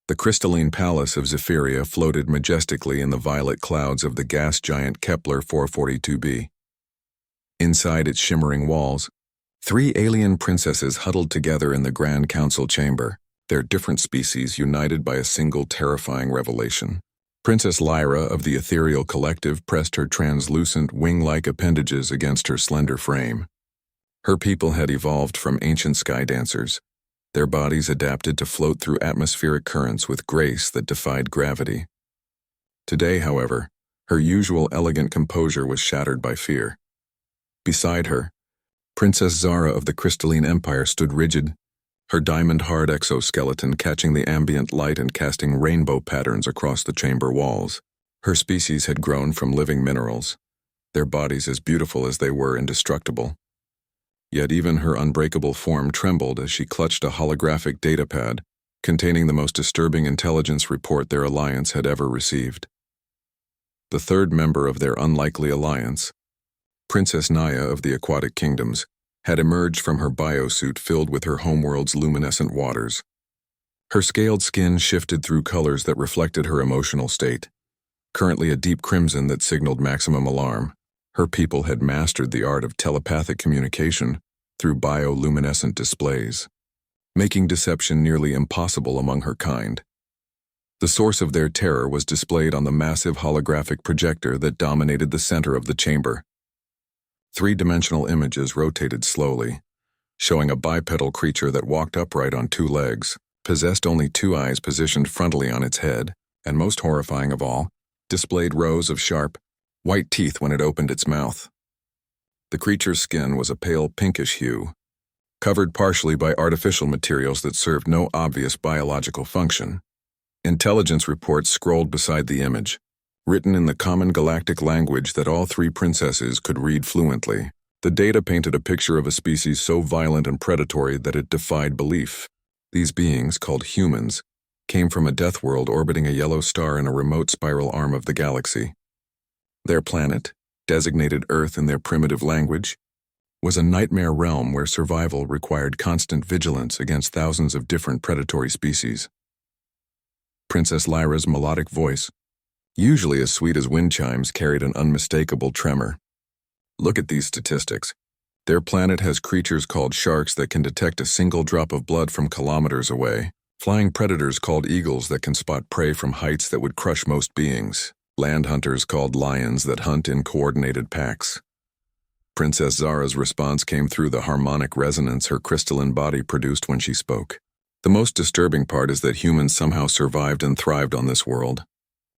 The crystalline palace of Zephyria floated majestically in the violet clouds of the gas giant Kepler 442b. Inside its shimmering walls, 3 alien princesses huddled together in the Grand Council chamber, their different species united by a single terrifying revelation. Princess Lyra of the Ethereal Collective pressed her translucent, wing-like appendages against her slender frame. Her people had evolved from ancient sky dancers, their bodies adapted to float through atmospheric currents with grace that defied gravity. Today, however, her usual elegant composure was shattered by fear. Beside her, Princess Zara of the Crystalline Empire stood rigid, her diamond-hard exoskeleton catching the ambient light and casting rainbow patterns across the chamber walls. Her species had grown from living minerals, their bodies as beautiful as they were indestructible. Yet even her unbreakable form trembled as she clutched a holographic datapad containing the most disturbing intelligence report their alliance had ever received. The third member of their unlikely alliance, Princess Naya of the Aquatic Kingdoms, had emerged from her biosuit filled with her homeworld's luminescent waters. Her scaled skin shifted through colors that reflected her emotional state, currently a deep crimson that signaled maximum alarm. Her people had mastered the art of telepathic communication through bioluminescent displays, making deception nearly impossible among her kind. The source of their terror was displayed on the massive holographic projector that dominated the center of the chamber. 3-dimensional images rotated slowly, showing a bipedal creature that walked upright on 2 legs, possessed only 2 eyes positioned frontally on its head, and most horrifying of all, displayed rows of sharp, white teeth when it opened its mouth. The creature's skin was a pale pinkish hue, covered partially by artificial materials that served no obvious biological function. Intelligence reports scrolled beside the image, written in the common galactic language that all 3 princesses could read fluently. The data painted a picture of a species so violent and predatory that it defied belief. These beings, called humans, came from a death world orbiting a yellow star in a remote spiral arm of the galaxy. Their planet, designated Earth in their primitive language, was a nightmare realm where survival required constant vigilance against thousands of different predatory species. Princess Lyra's melodic voice, usually as sweet as wind chimes, carried an unmistakable tremor. Look at these statistics. Their planet has creatures called sharks that can detect a single drop of blood from kilometers away, flying predators called eagles that can spot prey from heights that would crush most beings, land hunters called lions that hunt in coordinated packs. Princess Zara's response came through the harmonic resonance her crystalline body produced when she spoke. The most disturbing part is that humans somehow survived and thrived on this world.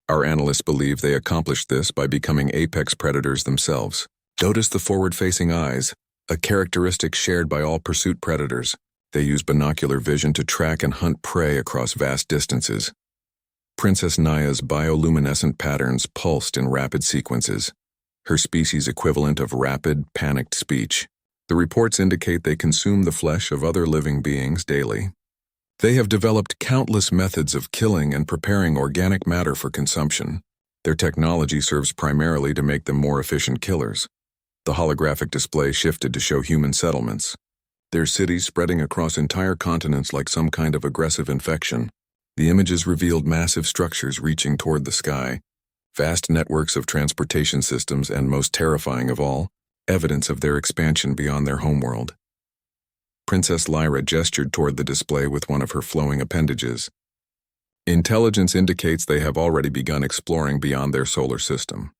Our analysts believe they accomplished this by becoming apex predators themselves. Notice the forward-facing eyes, a characteristic shared by all pursuit predators. They use binocular vision to track and hunt prey across vast distances. Princess Naya's bioluminescent patterns pulsed in rapid sequences, her species equivalent of rapid, panicked speech. The reports indicate they consume the flesh of other living beings daily. They have developed countless methods of killing and preparing organic matter for consumption. Their technology serves primarily to make them more efficient killers. The holographic display shifted to show human settlements, their cities spreading across entire continents like some kind of aggressive infection. The images revealed massive structures reaching toward the sky, vast networks of transportation systems, and most terrifying of all, evidence of their expansion beyond their homeworld. Princess Lyra gestured toward the display with one of her flowing appendages. Intelligence indicates they have already begun exploring beyond their solar system.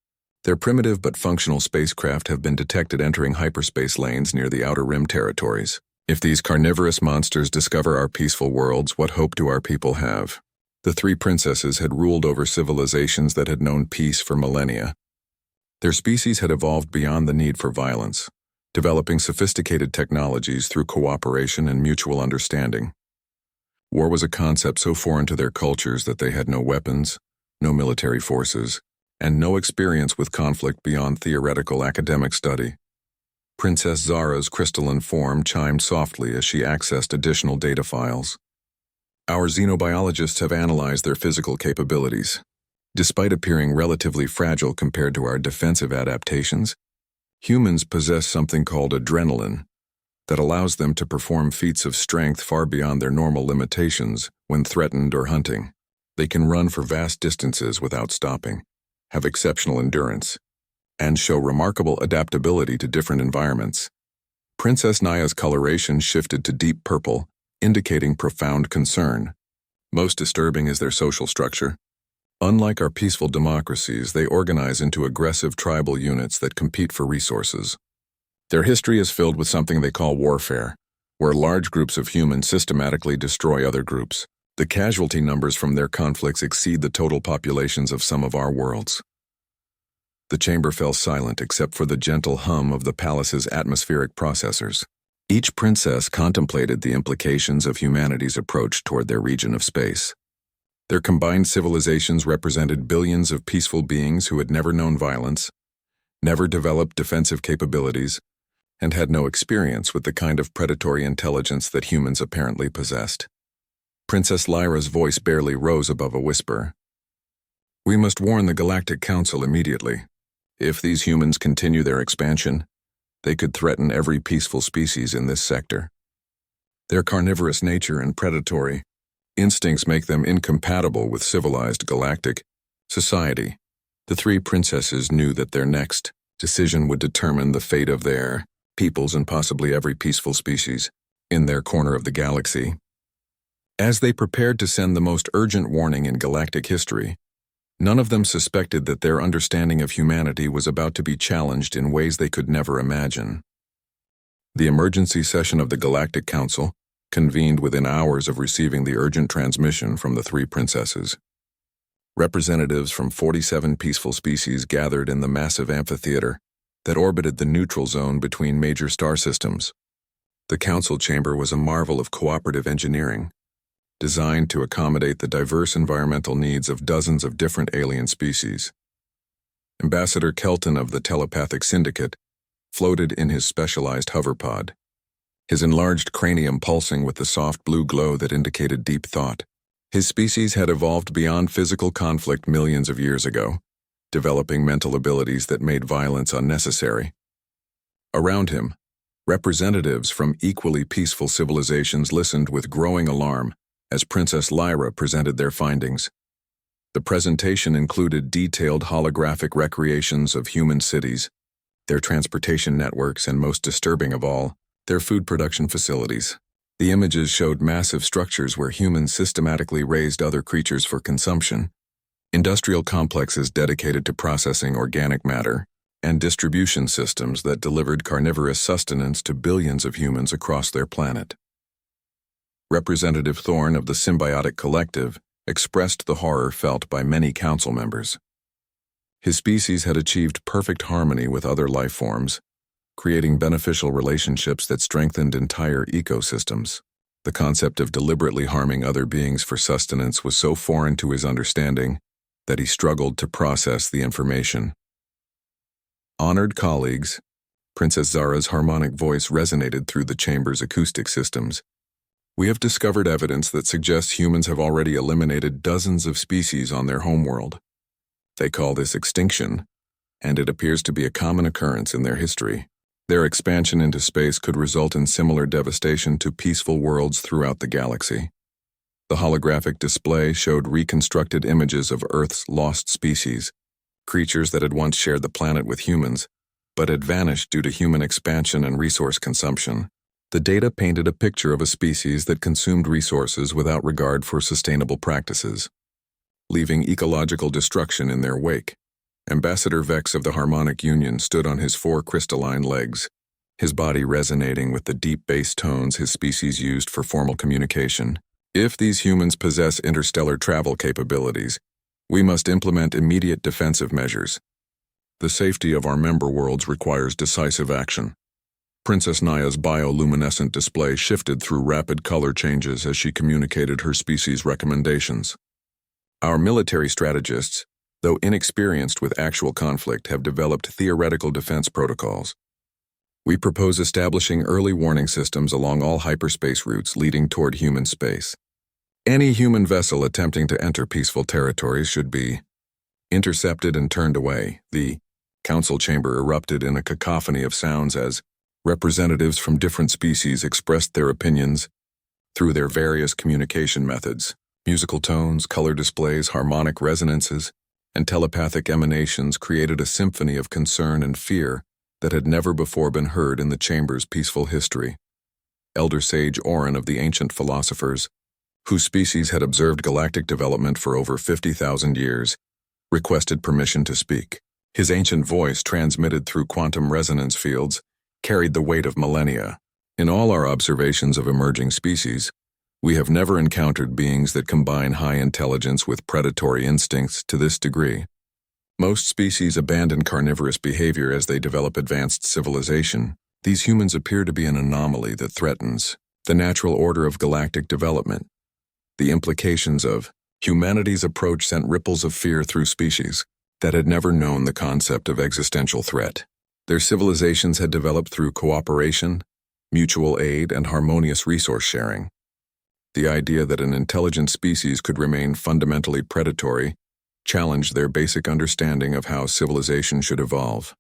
Their primitive but functional spacecraft have been detected entering hyperspace lanes near the Outer Rim territories. If these carnivorous monsters discover our peaceful worlds, what hope do our people have? The 3 princesses had ruled over civilizations that had known peace for millennia. Their species had evolved beyond the need for violence, developing sophisticated technologies through cooperation and mutual understanding. War was a concept so foreign to their cultures that they had no weapons, no military forces, and no experience with conflict beyond theoretical academic study. Princess Zara's crystalline form chimed softly as she accessed additional data files. Our xenobiologists have analyzed their physical capabilities. Despite appearing relatively fragile compared to our defensive adaptations, humans possess something called adrenaline that allows them to perform feats of strength far beyond their normal limitations when threatened or hunting. They can run for vast distances without stopping, have exceptional endurance, and show remarkable adaptability to different environments. Princess Naya's coloration shifted to deep purple, indicating profound concern. Most disturbing is their social structure. Unlike our peaceful democracies, they organize into aggressive tribal units that compete for resources. Their history is filled with something they call warfare, where large groups of humans systematically destroy other groups. The casualty numbers from their conflicts exceed the total populations of some of our worlds. The chamber fell silent except for the gentle hum of the palace's atmospheric processors. Each princess contemplated the implications of humanity's approach toward their region of space. Their combined civilizations represented billions of peaceful beings who had never known violence, never developed defensive capabilities, and had no experience with the kind of predatory intelligence that humans apparently possessed. Princess Lyra's voice barely rose above a whisper. "We must warn the Galactic Council immediately. If these humans continue their expansion, they could threaten every peaceful species in this sector. Their carnivorous nature and predatory instincts make them incompatible with civilized galactic society." The three princesses knew that their next decision would determine the fate of their peoples and possibly every peaceful species in their corner of the galaxy. As they prepared to send the most urgent warning in galactic history, none of them suspected that their understanding of humanity was about to be challenged in ways they could never imagine. The emergency session of the Galactic Council convened within hours of receiving the urgent transmission from the three princesses. Representatives from 47 peaceful species gathered in the massive amphitheater that orbited the neutral zone between major star systems. The council chamber was a marvel of cooperative engineering, designed to accommodate the diverse environmental needs of dozens of different alien species. Ambassador Kelton of the Telepathic Syndicate floated in his specialized hoverpod, his enlarged cranium pulsing with the soft blue glow that indicated deep thought. His species had evolved beyond physical conflict millions of years ago, developing mental abilities that made violence unnecessary. Around him, representatives from equally peaceful civilizations listened with growing alarm as Princess Lyra presented their findings. The presentation included detailed holographic recreations of human cities, their transportation networks, and most disturbing of all, their food production facilities. The images showed massive structures where humans systematically raised other creatures for consumption, industrial complexes dedicated to processing organic matter, and distribution systems that delivered carnivorous sustenance to billions of humans across their planet. Representative Thorne of the Symbiotic Collective expressed the horror felt by many council members. His species had achieved perfect harmony with other life forms, creating beneficial relationships that strengthened entire ecosystems. The concept of deliberately harming other beings for sustenance was so foreign to his understanding that he struggled to process the information. Honored colleagues, Princess Zara's harmonic voice resonated through the chamber's acoustic systems. We have discovered evidence that suggests humans have already eliminated dozens of species on their homeworld. They call this extinction, and it appears to be a common occurrence in their history. Their expansion into space could result in similar devastation to peaceful worlds throughout the galaxy. The holographic display showed reconstructed images of Earth's lost species, creatures that had once shared the planet with humans, but had vanished due to human expansion and resource consumption. The data painted a picture of a species that consumed resources without regard for sustainable practices, leaving ecological destruction in their wake. Ambassador Vex of the Harmonic Union stood on his 4 crystalline legs, his body resonating with the deep bass tones his species used for formal communication. If these humans possess interstellar travel capabilities, we must implement immediate defensive measures. The safety of our member worlds requires decisive action. Princess Naya's bioluminescent display shifted through rapid color changes as she communicated her species' recommendations. Our military strategists, though inexperienced with actual conflict, have developed theoretical defense protocols. We propose establishing early warning systems along all hyperspace routes leading toward human space. Any human vessel attempting to enter peaceful territories should be intercepted and turned away. The council chamber erupted in a cacophony of sounds as representatives from different species expressed their opinions through their various communication methods. Musical tones, color displays, harmonic resonances, and telepathic emanations created a symphony of concern and fear that had never before been heard in the chamber's peaceful history. Elder Sage Orin of the ancient philosophers, whose species had observed galactic development for over 50,000 years, requested permission to speak. His ancient voice, transmitted through quantum resonance fields, carried the weight of millennia. In all our observations of emerging species, we have never encountered beings that combine high intelligence with predatory instincts to this degree. Most species abandon carnivorous behavior as they develop advanced civilization. These humans appear to be an anomaly that threatens the natural order of galactic development. The implications of humanity's approach sent ripples of fear through species that had never known the concept of existential threat. Their civilizations had developed through cooperation, mutual aid, and harmonious resource sharing. The idea that an intelligent species could remain fundamentally predatory challenged their basic understanding of how civilization should evolve.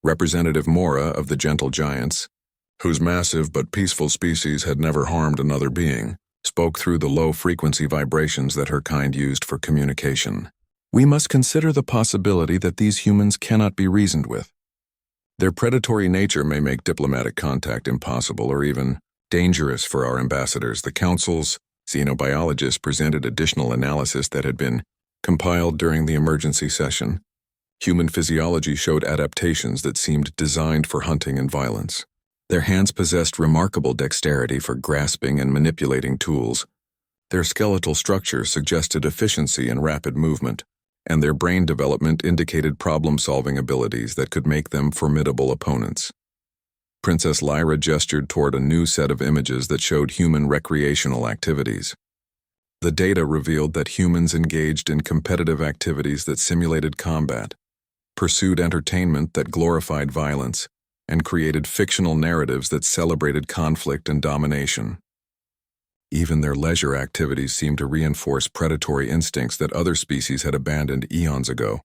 Representative Mora of the Gentle Giants, whose massive but peaceful species had never harmed another being, spoke through the low-frequency vibrations that her kind used for communication. We must consider the possibility that these humans cannot be reasoned with. Their predatory nature may make diplomatic contact impossible or even dangerous for our ambassadors. The Council's xenobiologists presented additional analysis that had been compiled during the emergency session. Human physiology showed adaptations that seemed designed for hunting and violence. Their hands possessed remarkable dexterity for grasping and manipulating tools. Their skeletal structure suggested efficiency and rapid movement, and their brain development indicated problem-solving abilities that could make them formidable opponents. Princess Lyra gestured toward a new set of images that showed human recreational activities. The data revealed that humans engaged in competitive activities that simulated combat, pursued entertainment that glorified violence, and created fictional narratives that celebrated conflict and domination. Even their leisure activities seemed to reinforce predatory instincts that other species had abandoned eons ago.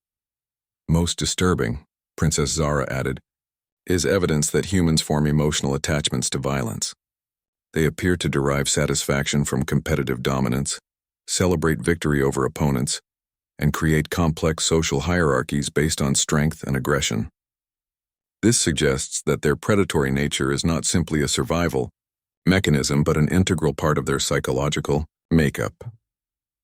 Most disturbing, Princess Zara added, is evidence that humans form emotional attachments to violence. They appear to derive satisfaction from competitive dominance, celebrate victory over opponents, and create complex social hierarchies based on strength and aggression. This suggests that their predatory nature is not simply a survival mechanism but an integral part of their psychological makeup.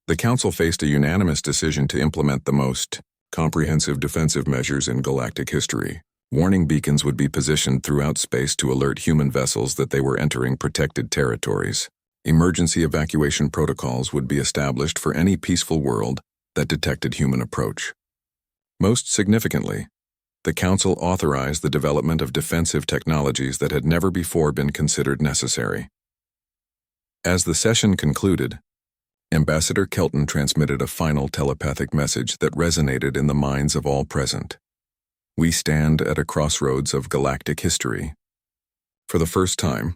The Council faced a unanimous decision to implement the most comprehensive defensive measures in galactic history. Warning beacons would be positioned throughout space to alert human vessels that they were entering protected territories. Emergency evacuation protocols would be established for any peaceful world that detected human approach. Most significantly, the Council authorized the development of defensive technologies that had never before been considered necessary. As the session concluded, Ambassador Kelton transmitted a final telepathic message that resonated in the minds of all present. We stand at a crossroads of galactic history. For the first time,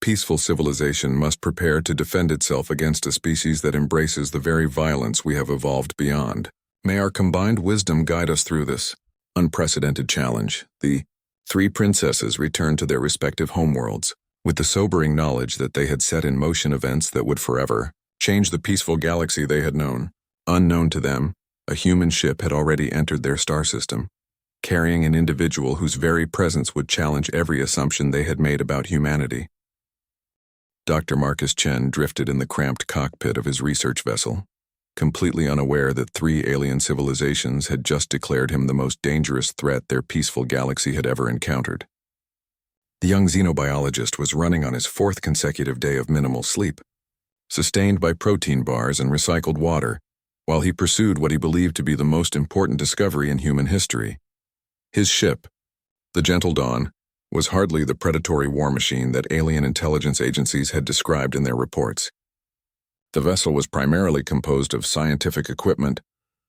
peaceful civilization must prepare to defend itself against a species that embraces the very violence we have evolved beyond. May our combined wisdom guide us through this unprecedented challenge. The three princesses returned to their respective homeworlds, with the sobering knowledge that they had set in motion events that would forever change the peaceful galaxy they had known. Unknown to them, a human ship had already entered their star system, carrying an individual whose very presence would challenge every assumption they had made about humanity. Dr. Marcus Chen drifted in the cramped cockpit of his research vessel, completely unaware that 3 alien civilizations had just declared him the most dangerous threat their peaceful galaxy had ever encountered. The young xenobiologist was running on his 4th consecutive day of minimal sleep, sustained by protein bars and recycled water, while he pursued what he believed to be the most important discovery in human history. His ship, the Gentle Dawn, was hardly the predatory war machine that alien intelligence agencies had described in their reports. The vessel was primarily composed of scientific equipment,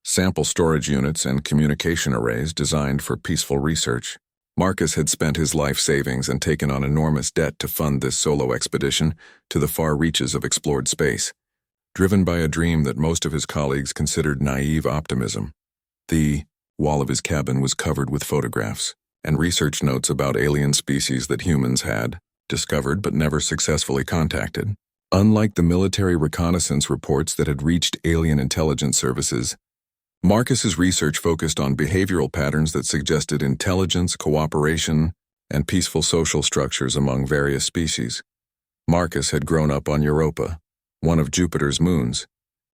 sample storage units, and communication arrays designed for peaceful research. Marcus had spent his life savings and taken on enormous debt to fund this solo expedition to the far reaches of explored space, driven by a dream that most of his colleagues considered naive optimism. The wall of his cabin was covered with photographs and research notes about alien species that humans had discovered but never successfully contacted. Unlike the military reconnaissance reports that had reached alien intelligence services, Marcus's research focused on behavioral patterns that suggested intelligence, cooperation, and peaceful social structures among various species. Marcus had grown up on Europa, one of Jupiter's moons,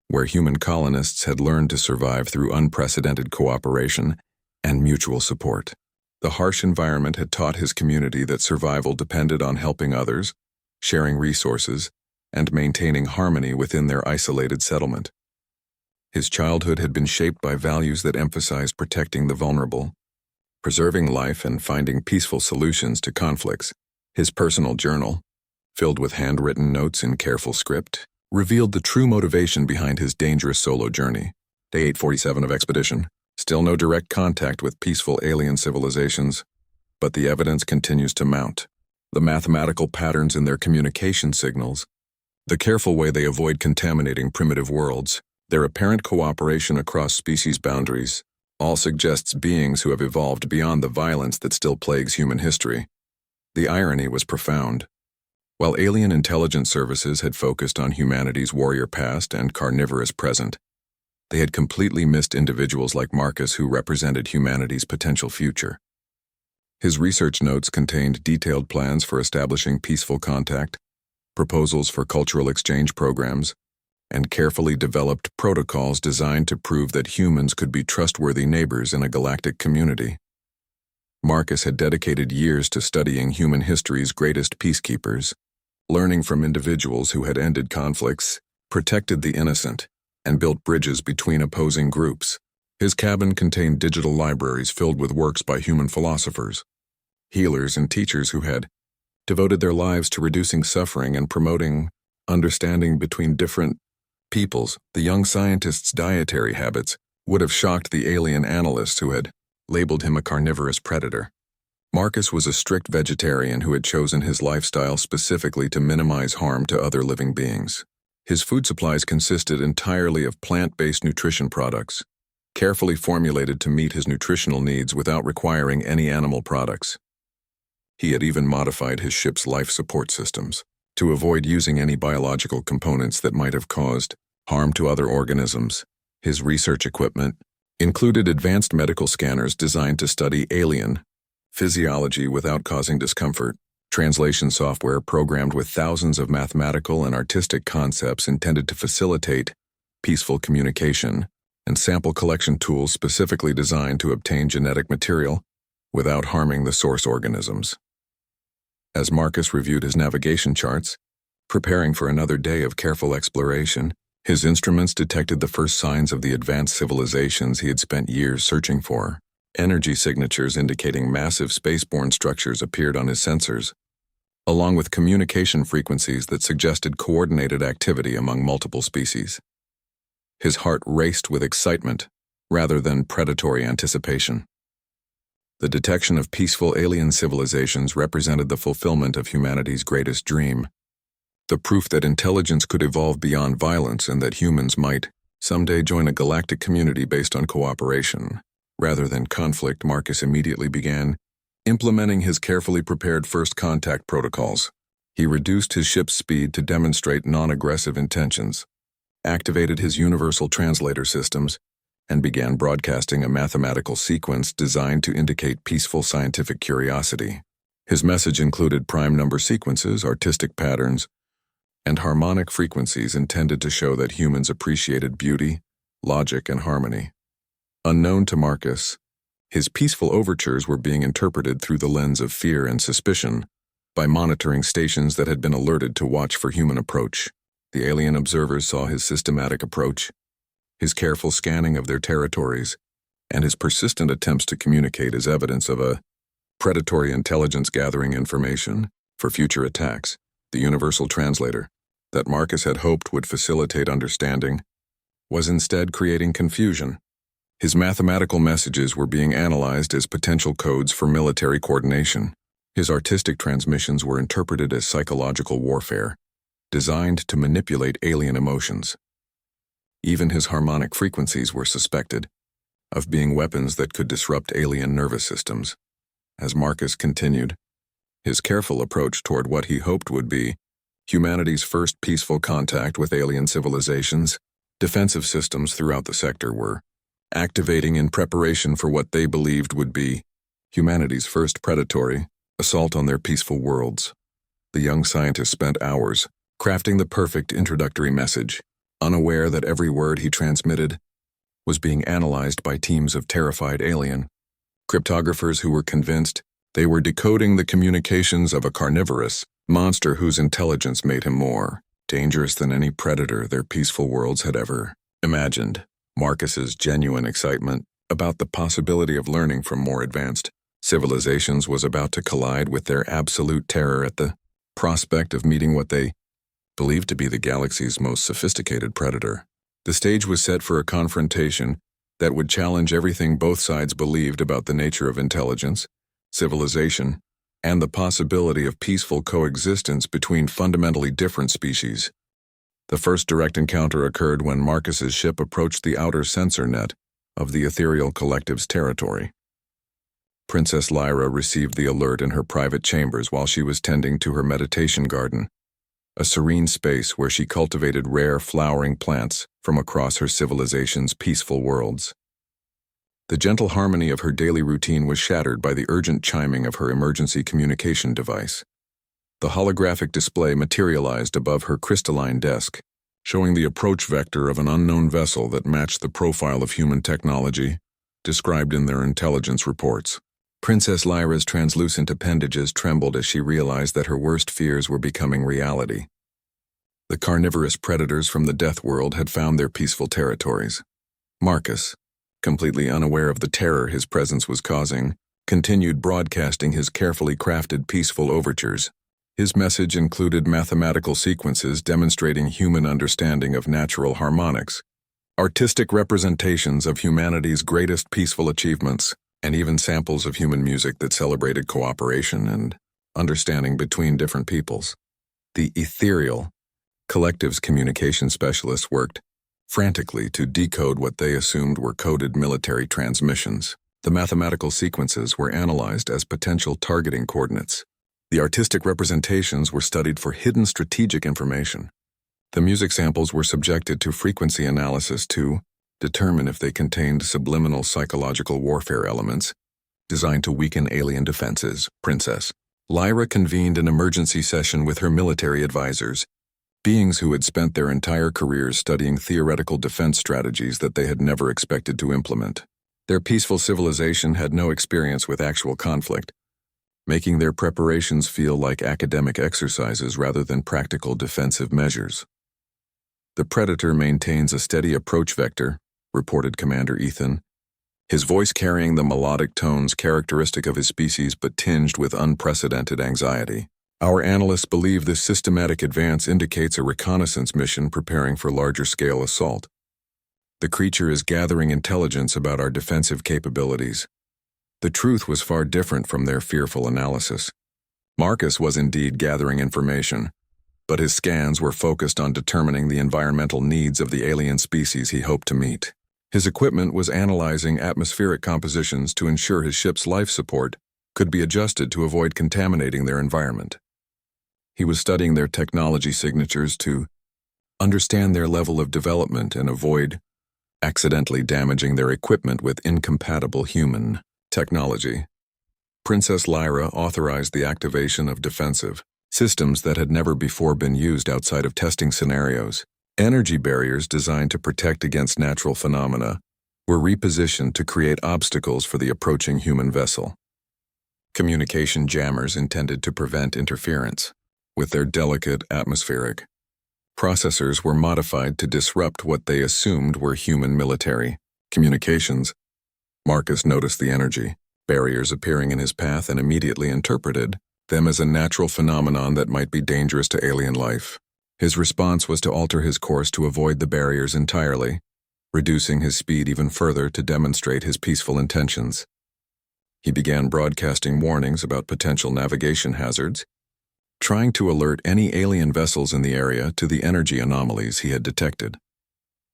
where human colonists had learned to survive through unprecedented cooperation and mutual support. The harsh environment had taught his community that survival depended on helping others, sharing resources, and maintaining harmony within their isolated settlement. His childhood had been shaped by values that emphasized protecting the vulnerable, preserving life, and finding peaceful solutions to conflicts. His personal journal, filled with handwritten notes in careful script, revealed the true motivation behind his dangerous solo journey. Day 847 of expedition. Still no direct contact with peaceful alien civilizations, but the evidence continues to mount. The mathematical patterns in their communication signals, the careful way they avoid contaminating primitive worlds, their apparent cooperation across species boundaries, all suggests beings who have evolved beyond the violence that still plagues human history. The irony was profound. While alien intelligence services had focused on humanity's warrior past and carnivorous present, they had completely missed individuals like Marcus who represented humanity's potential future. His research notes contained detailed plans for establishing peaceful contact, proposals for cultural exchange programs, and carefully developed protocols designed to prove that humans could be trustworthy neighbors in a galactic community. Marcus had dedicated years to studying human history's greatest peacekeepers, learning from individuals who had ended conflicts, protected the innocent, and built bridges between opposing groups. His cabin contained digital libraries filled with works by human philosophers, healers, and teachers who had devoted their lives to reducing suffering and promoting understanding between different peoples. The young scientist's dietary habits would have shocked the alien analysts who had labeled him a carnivorous predator. Marcus was a strict vegetarian who had chosen his lifestyle specifically to minimize harm to other living beings. His food supplies consisted entirely of plant-based nutrition products, carefully formulated to meet his nutritional needs without requiring any animal products. He had even modified his ship's life support systems to avoid using any biological components that might have caused harm to other organisms. His research equipment included advanced medical scanners designed to study alien physiology without causing discomfort, translation software programmed with thousands of mathematical and artistic concepts intended to facilitate peaceful communication, and sample collection tools specifically designed to obtain genetic material without harming the source organisms. As Marcus reviewed his navigation charts, preparing for another day of careful exploration, his instruments detected the first signs of the advanced civilizations he had spent years searching for. Energy signatures indicating massive spaceborne structures appeared on his sensors, along with communication frequencies that suggested coordinated activity among multiple species. His heart raced with excitement rather than predatory anticipation. The detection of peaceful alien civilizations represented the fulfillment of humanity's greatest dream, the proof that intelligence could evolve beyond violence and that humans might someday join a galactic community based on cooperation rather than conflict. Marcus immediately began implementing his carefully prepared first contact protocols. He reduced his ship's speed to demonstrate non-aggressive intentions, activated his universal translator systems, and began broadcasting a mathematical sequence designed to indicate peaceful scientific curiosity. His message included prime number sequences, artistic patterns, and harmonic frequencies intended to show that humans appreciated beauty, logic, and harmony. Unknown to Marcus, his peaceful overtures were being interpreted through the lens of fear and suspicion by monitoring stations that had been alerted to watch for human approach. The alien observers saw his systematic approach, his careful scanning of their territories, and his persistent attempts to communicate as evidence of a predatory intelligence gathering information for future attacks. The universal translator that Marcus had hoped would facilitate understanding was instead creating confusion. His mathematical messages were being analyzed as potential codes for military coordination. His artistic transmissions were interpreted as psychological warfare, designed to manipulate alien emotions. Even his harmonic frequencies were suspected of being weapons that could disrupt alien nervous systems. As Marcus continued his careful approach toward what he hoped would be humanity's first peaceful contact with alien civilizations, defensive systems throughout the sector were activating in preparation for what they believed would be humanity's first predatory assault on their peaceful worlds. The young scientist spent hours crafting the perfect introductory message, unaware that every word he transmitted was being analyzed by teams of terrified alien cryptographers who were convinced they were decoding the communications of a carnivorous monster whose intelligence made him more dangerous than any predator their peaceful worlds had ever imagined. Marcus's genuine excitement about the possibility of learning from more advanced civilizations was about to collide with their absolute terror at the prospect of meeting what they believed to be the galaxy's most sophisticated predator. The stage was set for a confrontation that would challenge everything both sides believed about the nature of intelligence, civilization, and the possibility of peaceful coexistence between fundamentally different species. The first direct encounter occurred when Marcus's ship approached the outer sensor net of the ethereal collective's territory. Princess Lyra received the alert in her private chambers while she was tending to her meditation garden, a serene space where she cultivated rare flowering plants from across her civilization's peaceful worlds. The gentle harmony of her daily routine was shattered by the urgent chiming of her emergency communication device. The holographic display materialized above her crystalline desk, showing the approach vector of an unknown vessel that matched the profile of human technology described in their intelligence reports. Princess Lyra's translucent appendages trembled as she realized that her worst fears were becoming reality. The carnivorous predators from the Death World had found their peaceful territories. Marcus, completely unaware of the terror his presence was causing, continued broadcasting his carefully crafted peaceful overtures. His message included mathematical sequences demonstrating human understanding of natural harmonics, artistic representations of humanity's greatest peaceful achievements, and even samples of human music that celebrated cooperation and understanding between different peoples. The ethereal collective's communication specialists worked frantically to decode what they assumed were coded military transmissions. The mathematical sequences were analyzed as potential targeting coordinates. The artistic representations were studied for hidden strategic information. The music samples were subjected to frequency analysis to determine if they contained subliminal psychological warfare elements designed to weaken alien defenses. Princess Lyra convened an emergency session with her military advisors, beings who had spent their entire careers studying theoretical defense strategies that they had never expected to implement. Their peaceful civilization had no experience with actual conflict, making their preparations feel like academic exercises rather than practical defensive measures. The Predator maintains a steady approach vector, reported Commander Ethan, his voice carrying the melodic tones characteristic of his species but tinged with unprecedented anxiety. Our analysts believe this systematic advance indicates a reconnaissance mission preparing for larger-scale assault. The creature is gathering intelligence about our defensive capabilities. The truth was far different from their fearful analysis. Marcus was indeed gathering information, but his scans were focused on determining the environmental needs of the alien species he hoped to meet. His equipment was analyzing atmospheric compositions to ensure his ship's life support could be adjusted to avoid contaminating their environment. He was studying their technology signatures to understand their level of development and avoid accidentally damaging their equipment with incompatible human technology. Princess Lyra authorized the activation of defensive systems that had never before been used outside of testing scenarios. Energy barriers designed to protect against natural phenomena were repositioned to create obstacles for the approaching human vessel. Communication jammers intended to prevent interference with their delicate atmospheric processors were modified to disrupt what they assumed were human military communications. Marcus noticed the energy barriers appearing in his path and immediately interpreted them as a natural phenomenon that might be dangerous to alien life. His response was to alter his course to avoid the barriers entirely, reducing his speed even further to demonstrate his peaceful intentions. He began broadcasting warnings about potential navigation hazards, trying to alert any alien vessels in the area to the energy anomalies he had detected.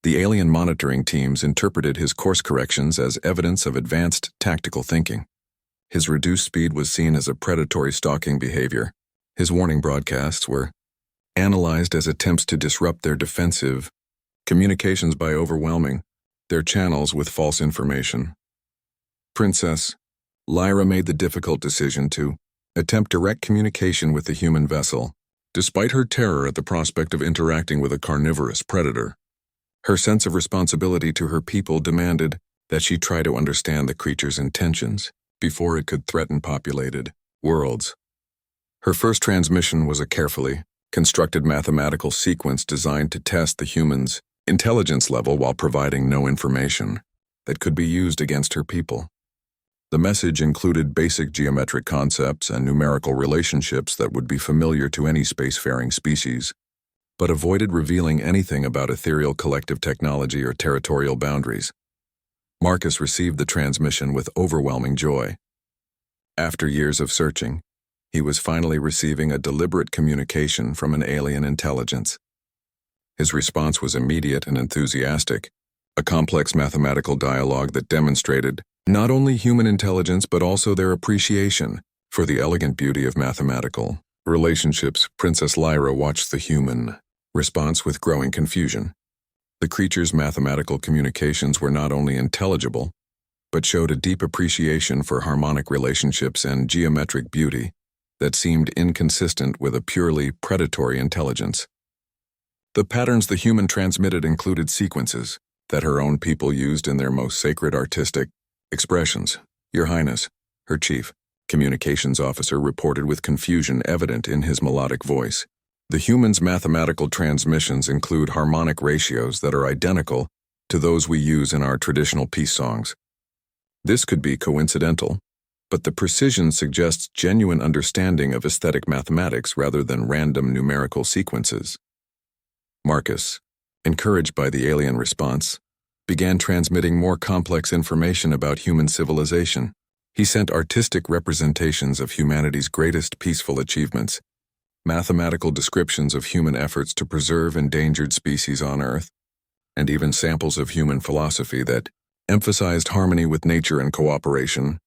The alien monitoring teams interpreted his course corrections as evidence of advanced tactical thinking. His reduced speed was seen as a predatory stalking behavior. His warning broadcasts were analyzed as attempts to disrupt their defensive communications by overwhelming their channels with false information. Princess Lyra made the difficult decision to attempt direct communication with the human vessel, despite her terror at the prospect of interacting with a carnivorous predator. Her sense of responsibility to her people demanded that she try to understand the creature's intentions before it could threaten populated worlds. Her first transmission was a carefully constructed mathematical sequence designed to test the human's intelligence level while providing no information that could be used against her people. The message included basic geometric concepts and numerical relationships that would be familiar to any spacefaring species, but avoided revealing anything about ethereal collective technology or territorial boundaries. Marcus received the transmission with overwhelming joy. After years of searching, he was finally receiving a deliberate communication from an alien intelligence. His response was immediate and enthusiastic, a complex mathematical dialogue that demonstrated not only human intelligence but also their appreciation for the elegant beauty of mathematical relationships. Princess Lyra watched the human response with growing confusion. The creature's mathematical communications were not only intelligible, but showed a deep appreciation for harmonic relationships and geometric beauty that seemed inconsistent with a purely predatory intelligence. The patterns the human transmitted included sequences that her own people used in their most sacred artistic expressions. Your Highness, her chief communications officer reported with confusion evident in his melodic voice. The human's mathematical transmissions include harmonic ratios that are identical to those we use in our traditional peace songs. This could be coincidental, but the precision suggests genuine understanding of aesthetic mathematics rather than random numerical sequences. Marcus, encouraged by the alien response, began transmitting more complex information about human civilization. He sent artistic representations of humanity's greatest peaceful achievements, mathematical descriptions of human efforts to preserve endangered species on Earth, and even samples of human philosophy that emphasized harmony with nature and cooperation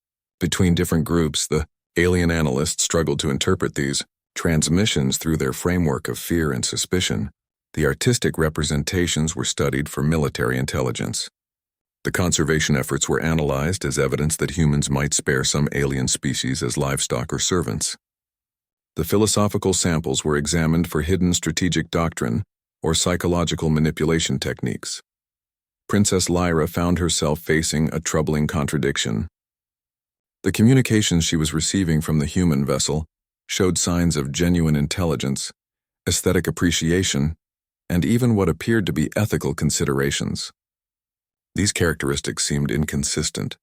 between different groups. The alien analysts struggled to interpret these transmissions through their framework of fear and suspicion. The artistic representations were studied for military intelligence. The conservation efforts were analyzed as evidence that humans might spare some alien species as livestock or servants. The philosophical samples were examined for hidden strategic doctrine or psychological manipulation techniques. Princess Lyra found herself facing a troubling contradiction. The communications she was receiving from the human vessel showed signs of genuine intelligence, aesthetic appreciation, and even what appeared to be ethical considerations. These characteristics seemed inconsistent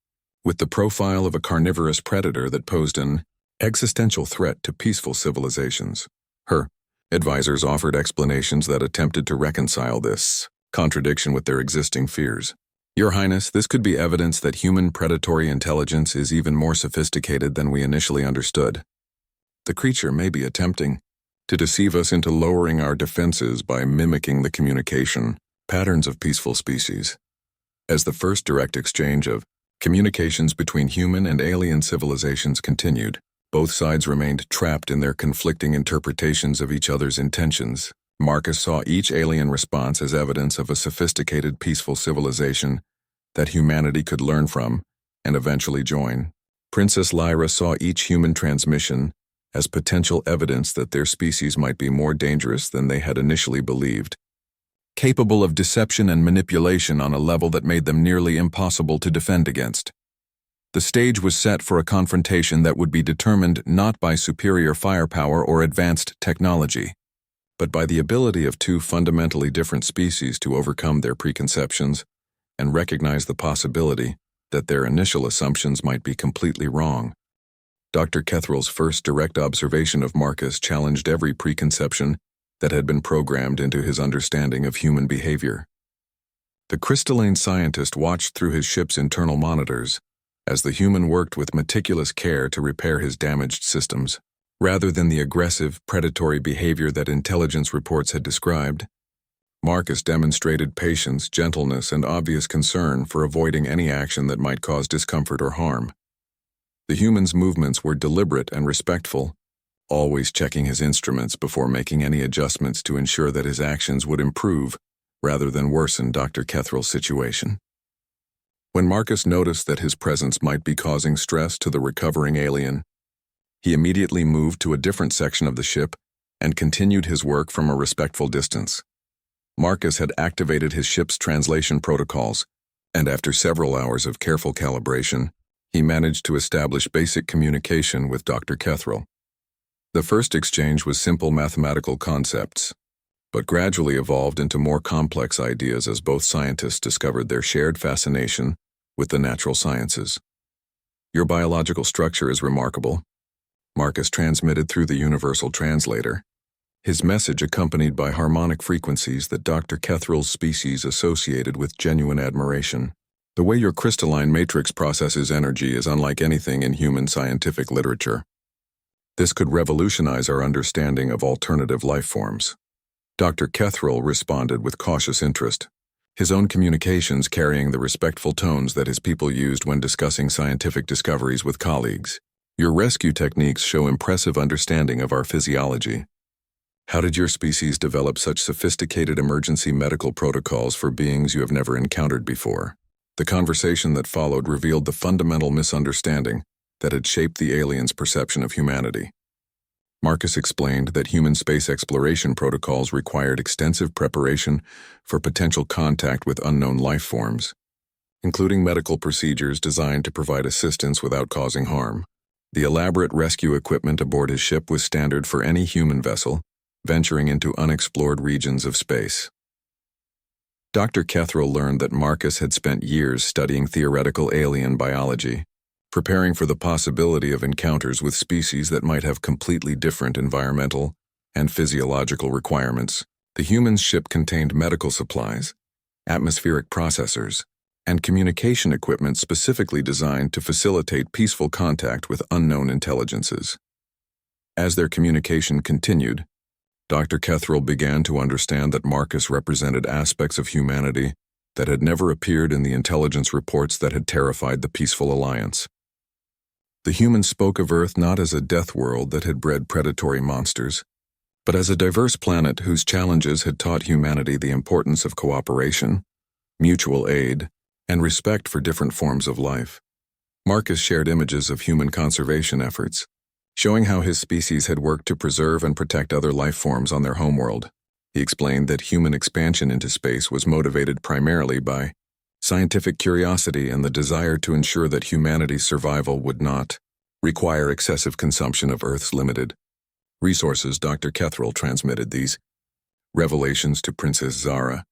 with the profile of a carnivorous predator that posed an existential threat to peaceful civilizations. Her advisors offered explanations that attempted to reconcile this contradiction with their existing fears. Your Highness, this could be evidence that human predatory intelligence is even more sophisticated than we initially understood. The creature may be attempting to deceive us into lowering our defenses by mimicking the communication patterns of peaceful species. As the first direct exchange of communications between human and alien civilizations continued, both sides remained trapped in their conflicting interpretations of each other's intentions. Marcus saw each alien response as evidence of a sophisticated, peaceful civilization that humanity could learn from and eventually join. Princess Lyra saw each human transmission as potential evidence that their species might be more dangerous than they had initially believed, capable of deception and manipulation on a level that made them nearly impossible to defend against. The stage was set for a confrontation that would be determined not by superior firepower or advanced technology, but by the ability of two fundamentally different species to overcome their preconceptions and recognize the possibility that their initial assumptions might be completely wrong. Dr. Kethral's first direct observation of Marcus challenged every preconception that had been programmed into his understanding of human behavior. The crystalline scientist watched through his ship's internal monitors as the human worked with meticulous care to repair his damaged systems. Rather than the aggressive, predatory behavior that intelligence reports had described, Marcus demonstrated patience, gentleness, and obvious concern for avoiding any action that might cause discomfort or harm. The human's movements were deliberate and respectful, always checking his instruments before making any adjustments to ensure that his actions would improve rather than worsen Dr. Kethrel's situation. When Marcus noticed that his presence might be causing stress to the recovering alien, he immediately moved to a different section of the ship and continued his work from a respectful distance. Marcus had activated his ship's translation protocols, and after several hours of careful calibration, he managed to establish basic communication with Dr. Kethrel. The first exchange was simple mathematical concepts, but gradually evolved into more complex ideas as both scientists discovered their shared fascination with the natural sciences. "Your biological structure is remarkable," Marcus transmitted through the universal translator, his message accompanied by harmonic frequencies that Dr. Kethrel's species associated with genuine admiration. "The way your crystalline matrix processes energy is unlike anything in human scientific literature. This could revolutionize our understanding of alternative life forms." Dr. Kethrel responded with cautious interest, his own communications carrying the respectful tones that his people used when discussing scientific discoveries with colleagues. "Your rescue techniques show impressive understanding of our physiology. How did your species develop such sophisticated emergency medical protocols for beings you have never encountered before?" The conversation that followed revealed the fundamental misunderstanding that had shaped the aliens' perception of humanity. Marcus explained that human space exploration protocols required extensive preparation for potential contact with unknown life forms, including medical procedures designed to provide assistance without causing harm. The elaborate rescue equipment aboard his ship was standard for any human vessel venturing into unexplored regions of space. Dr. Kethrel learned that Marcus had spent years studying theoretical alien biology, preparing for the possibility of encounters with species that might have completely different environmental and physiological requirements. The human ship contained medical supplies, atmospheric processors, and communication equipment specifically designed to facilitate peaceful contact with unknown intelligences. As their communication continued, Dr. Kethrel began to understand that Marcus represented aspects of humanity that had never appeared in the intelligence reports that had terrified the Peaceful Alliance. The humans spoke of Earth not as a death world that had bred predatory monsters, but as a diverse planet whose challenges had taught humanity the importance of cooperation, mutual aid, and respect for different forms of life. Marcus shared images of human conservation efforts, showing how his species had worked to preserve and protect other life forms on their homeworld. He explained that human expansion into space was motivated primarily by scientific curiosity and the desire to ensure that humanity's survival would not require excessive consumption of Earth's limited resources. Dr. Kethrel transmitted these revelations to Princess Zara,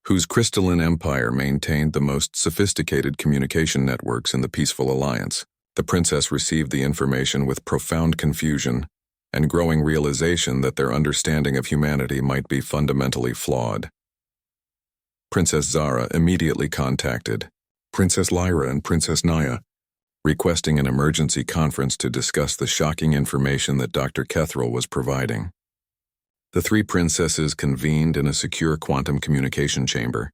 whose crystalline empire maintained the most sophisticated communication networks in the Peaceful Alliance. The princess received the information with profound confusion and growing realization that their understanding of humanity might be fundamentally flawed. Princess Zara immediately contacted Princess Lyra and Princess Naya, requesting an emergency conference to discuss the shocking information that Dr. Kethrel was providing. The three princesses convened in a secure quantum communication chamber.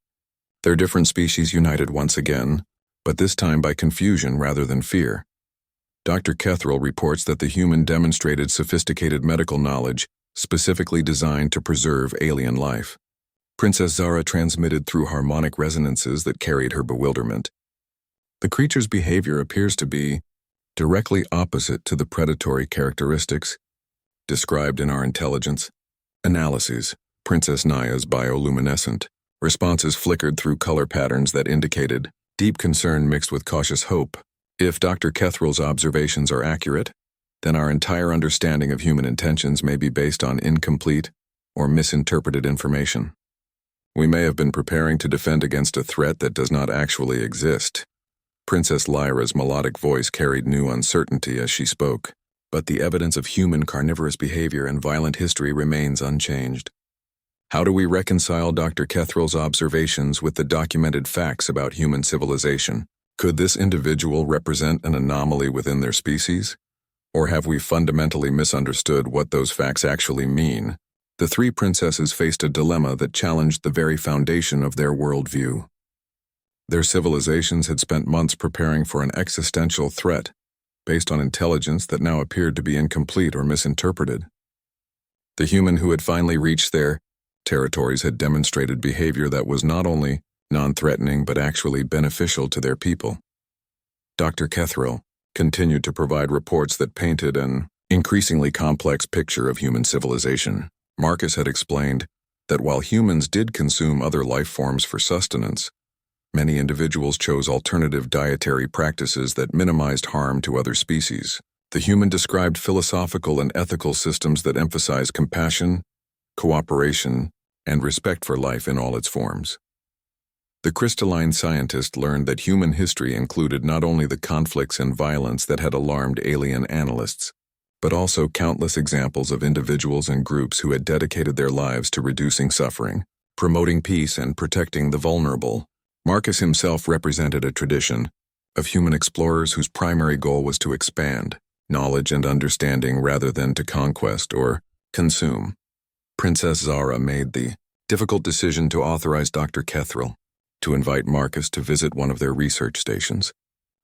Their different species united once again, but this time by confusion rather than fear. Dr. Kethrel reports that the human demonstrated sophisticated medical knowledge specifically designed to preserve alien life. Princess Zara transmitted through harmonic resonances that carried her bewilderment. The creature's behavior appears to be directly opposite to the predatory characteristics described in our intelligence analyses. Princess Naya's bioluminescent responses flickered through color patterns that indicated deep concern mixed with cautious hope. If Dr. Kethrel's observations are accurate, then our entire understanding of human intentions may be based on incomplete or misinterpreted information. We may have been preparing to defend against a threat that does not actually exist. Princess Lyra's melodic voice carried new uncertainty as she spoke, but the evidence of human carnivorous behavior and violent history remains unchanged. How do we reconcile Dr. Kethrel's observations with the documented facts about human civilization? Could this individual represent an anomaly within their species? Or have we fundamentally misunderstood what those facts actually mean? The three princesses faced a dilemma that challenged the very foundation of their worldview. Their civilizations had spent months preparing for an existential threat based on intelligence that now appeared to be incomplete or misinterpreted. The human who had finally reached their territories had demonstrated behavior that was not only non-threatening but actually beneficial to their people. Dr. Kethril continued to provide reports that painted an increasingly complex picture of human civilization. Marcus had explained that while humans did consume other life forms for sustenance, many individuals chose alternative dietary practices that minimized harm to other species. The human described philosophical and ethical systems that emphasize compassion, cooperation, and respect for life in all its forms. The crystalline scientist learned that human history included not only the conflicts and violence that had alarmed alien analysts, but also countless examples of individuals and groups who had dedicated their lives to reducing suffering, promoting peace, and protecting the vulnerable. Marcus himself represented a tradition of human explorers whose primary goal was to expand knowledge and understanding rather than to conquest or consume. Princess Zara made the difficult decision to authorize Dr. Kethril to invite Marcus to visit one of their research stations,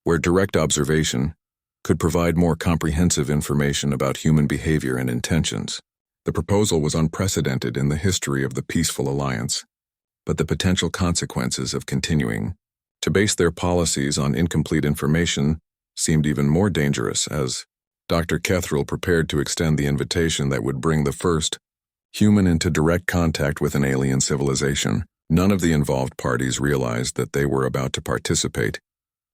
where direct observation could provide more comprehensive information about human behavior and intentions. The proposal was unprecedented in the history of the Peaceful Alliance, but the potential consequences of continuing to base their policies on incomplete information seemed even more dangerous as Dr. Kethril prepared to extend the invitation that would bring the first human into direct contact with an alien civilization. None of the involved parties realized that they were about to participate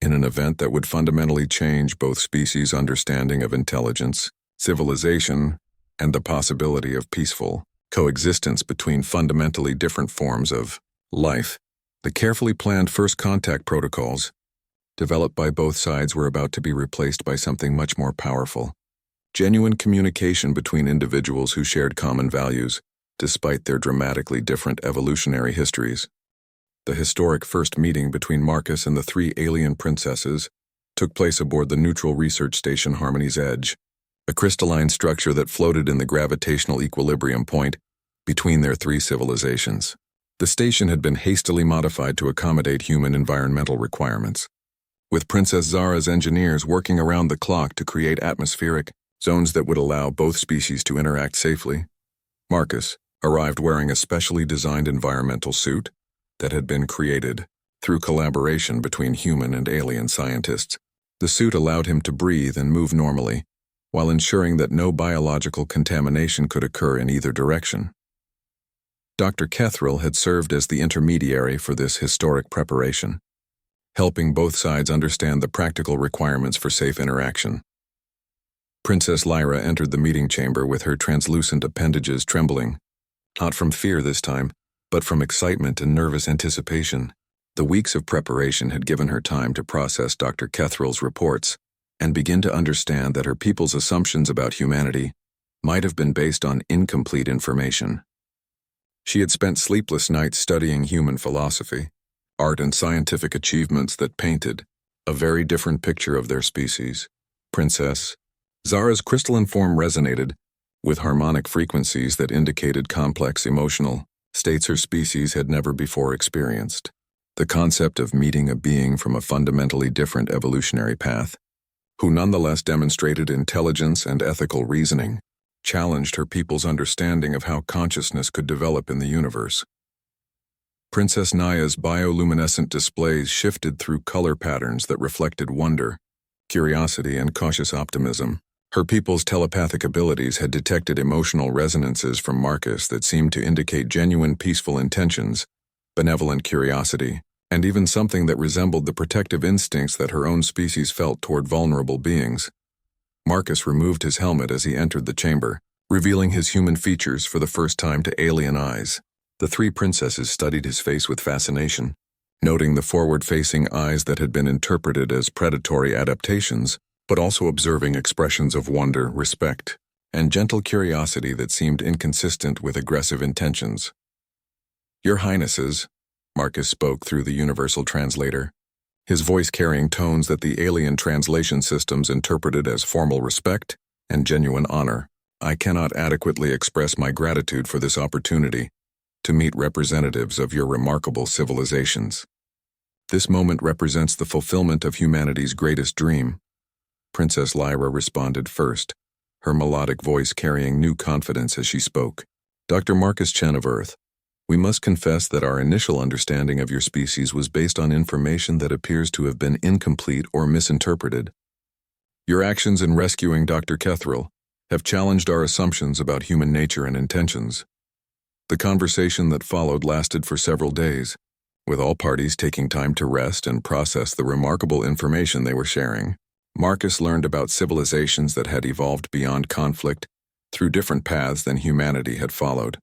in an event that would fundamentally change both species' understanding of intelligence, civilization, and the possibility of peaceful coexistence between fundamentally different forms of life. The carefully planned first contact protocols developed by both sides were about to be replaced by something much more powerful: genuine communication between individuals who shared common values, despite their dramatically different evolutionary histories. The historic first meeting between Marcus and the three alien princesses took place aboard the neutral research station Harmony's Edge, a crystalline structure that floated in the gravitational equilibrium point between their three civilizations. The station had been hastily modified to accommodate human environmental requirements, with Princess Zara's engineers working around the clock to create atmospheric zones that would allow both species to interact safely. Marcus arrived wearing a specially designed environmental suit that had been created through collaboration between human and alien scientists. The suit allowed him to breathe and move normally, while ensuring that no biological contamination could occur in either direction. Dr. Kethril had served as the intermediary for this historic preparation, helping both sides understand the practical requirements for safe interaction. Princess Lyra entered the meeting chamber with her translucent appendages trembling, not from fear this time, but from excitement and nervous anticipation. The weeks of preparation had given her time to process Dr. Kethril's reports and begin to understand that her people's assumptions about humanity might have been based on incomplete information. She had spent sleepless nights studying human philosophy, art, and scientific achievements that painted a very different picture of their species. Princess Zara's crystalline form resonated with harmonic frequencies that indicated complex emotional states her species had never before experienced. The concept of meeting a being from a fundamentally different evolutionary path, who nonetheless demonstrated intelligence and ethical reasoning, challenged her people's understanding of how consciousness could develop in the universe. Princess Naya's bioluminescent displays shifted through color patterns that reflected wonder, curiosity, and cautious optimism. Her people's telepathic abilities had detected emotional resonances from Marcus that seemed to indicate genuine peaceful intentions, benevolent curiosity, and even something that resembled the protective instincts that her own species felt toward vulnerable beings. Marcus removed his helmet as he entered the chamber, revealing his human features for the first time to alien eyes. The three princesses studied his face with fascination, noting the forward-facing eyes that had been interpreted as predatory adaptations, but also observing expressions of wonder, respect, and gentle curiosity that seemed inconsistent with aggressive intentions. "Your Highnesses," Marcus spoke through the universal translator, his voice carrying tones that the alien translation systems interpreted as formal respect and genuine honor. "I cannot adequately express my gratitude for this opportunity to meet representatives of your remarkable civilizations. This moment represents the fulfillment of humanity's greatest dream, Princess Lyra responded first, her melodic voice carrying new confidence as she spoke. Dr. Marcus Chen of Earth, we must confess that our initial understanding of your species was based on information that appears to have been incomplete or misinterpreted. Your actions in rescuing Dr. Kethril have challenged our assumptions about human nature and intentions. The conversation that followed lasted for several days, with all parties taking time to rest and process the remarkable information they were sharing. Marcus learned about civilizations that had evolved beyond conflict through different paths than humanity had followed,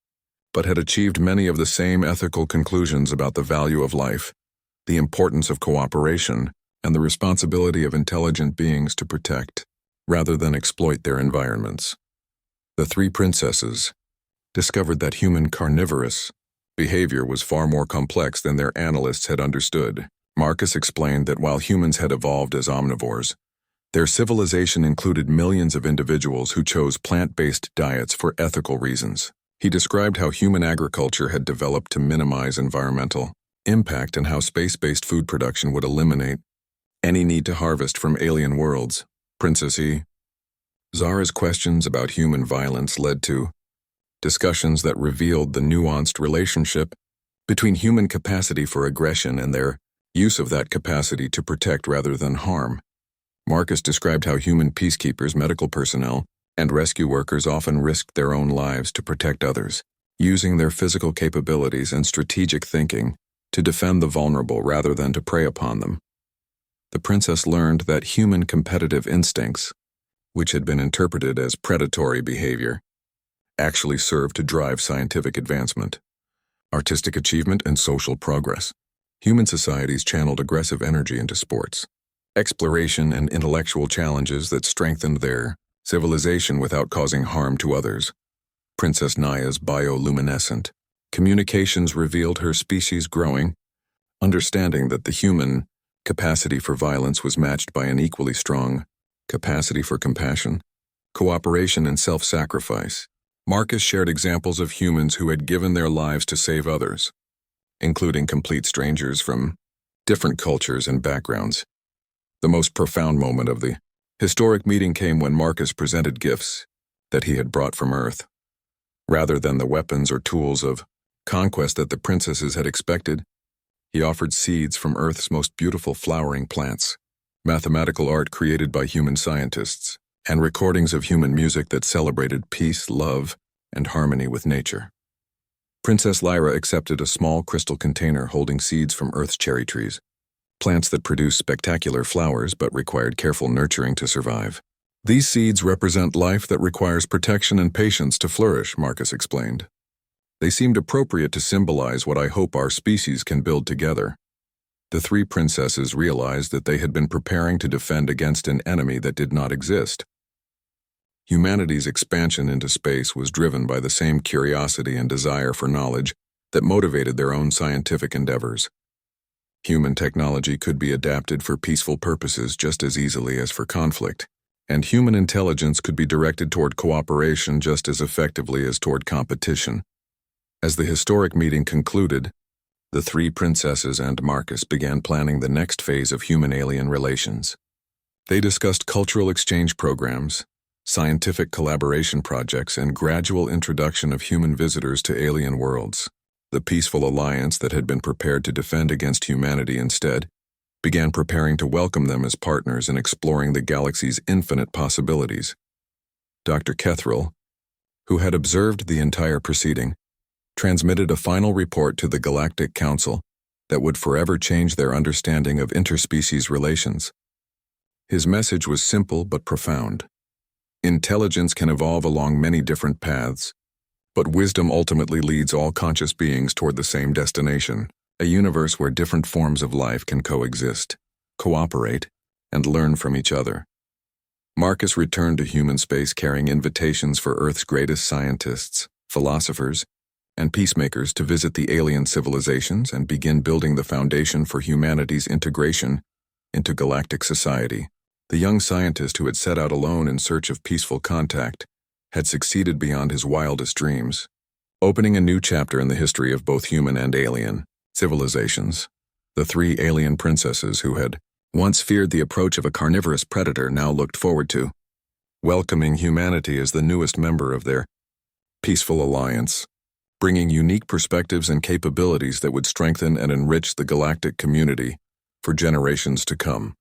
but had achieved many of the same ethical conclusions about the value of life, the importance of cooperation, and the responsibility of intelligent beings to protect, rather than exploit their environments. The three princesses discovered that human carnivorous behavior was far more complex than their analysts had understood. Marcus explained that while humans had evolved as omnivores, their civilization included millions of individuals who chose plant-based diets for ethical reasons. He described how human agriculture had developed to minimize environmental impact and how space-based food production would eliminate any need to harvest from alien worlds. Princess E. Zara's questions about human violence led to discussions that revealed the nuanced relationship between human capacity for aggression and their use of that capacity to protect rather than harm. Marcus described how human peacekeepers, medical personnel, and rescue workers often risked their own lives to protect others, using their physical capabilities and strategic thinking to defend the vulnerable rather than to prey upon them. The princess learned that human competitive instincts, which had been interpreted as predatory behavior, actually served to drive scientific advancement, artistic achievement, and social progress. Human societies channeled aggressive energy into sports, exploration, and intellectual challenges that strengthened their civilization without causing harm to others. Princess Naya's bioluminescent communications revealed her species' growing understanding that the human capacity for violence was matched by an equally strong capacity for compassion, cooperation, and self-sacrifice. Marcus shared examples of humans who had given their lives to save others, including complete strangers from different cultures and backgrounds. The most profound moment of the historic meeting came when Marcus presented gifts that he had brought from Earth. Rather than the weapons or tools of conquest that the princesses had expected, he offered seeds from Earth's most beautiful flowering plants, mathematical art created by human scientists, and recordings of human music that celebrated peace, love, and harmony with nature. Princess Lyra accepted a small crystal container holding seeds from Earth's cherry trees, plants that produce spectacular flowers but required careful nurturing to survive. These seeds represent life that requires protection and patience to flourish, Marcus explained. They seemed appropriate to symbolize what I hope our species can build together. The three princesses realized that they had been preparing to defend against an enemy that did not exist. Humanity's expansion into space was driven by the same curiosity and desire for knowledge that motivated their own scientific endeavors. Human technology could be adapted for peaceful purposes just as easily as for conflict, and human intelligence could be directed toward cooperation just as effectively as toward competition. As the historic meeting concluded, the three princesses and Marcus began planning the next phase of human-alien relations. They discussed cultural exchange programs, scientific collaboration projects, and gradual introduction of human visitors to alien worlds. The peaceful alliance that had been prepared to defend against humanity instead began preparing to welcome them as partners in exploring the galaxy's infinite possibilities. Dr. Kethril, who had observed the entire proceeding, transmitted a final report to the Galactic Council that would forever change their understanding of interspecies relations. His message was simple but profound. Intelligence can evolve along many different paths, but wisdom ultimately leads all conscious beings toward the same destination, a universe where different forms of life can coexist, cooperate, and learn from each other. Marcus returned to human space carrying invitations for Earth's greatest scientists, philosophers, and peacemakers to visit the alien civilizations and begin building the foundation for humanity's integration into galactic society. The young scientist who had set out alone in search of peaceful contact had succeeded beyond his wildest dreams, opening a new chapter in the history of both human and alien civilizations. The three alien princesses who had once feared the approach of a carnivorous predator, now looked forward to welcoming humanity as the newest member of their peaceful alliance, bringing unique perspectives and capabilities that would strengthen and enrich the galactic community for generations to come.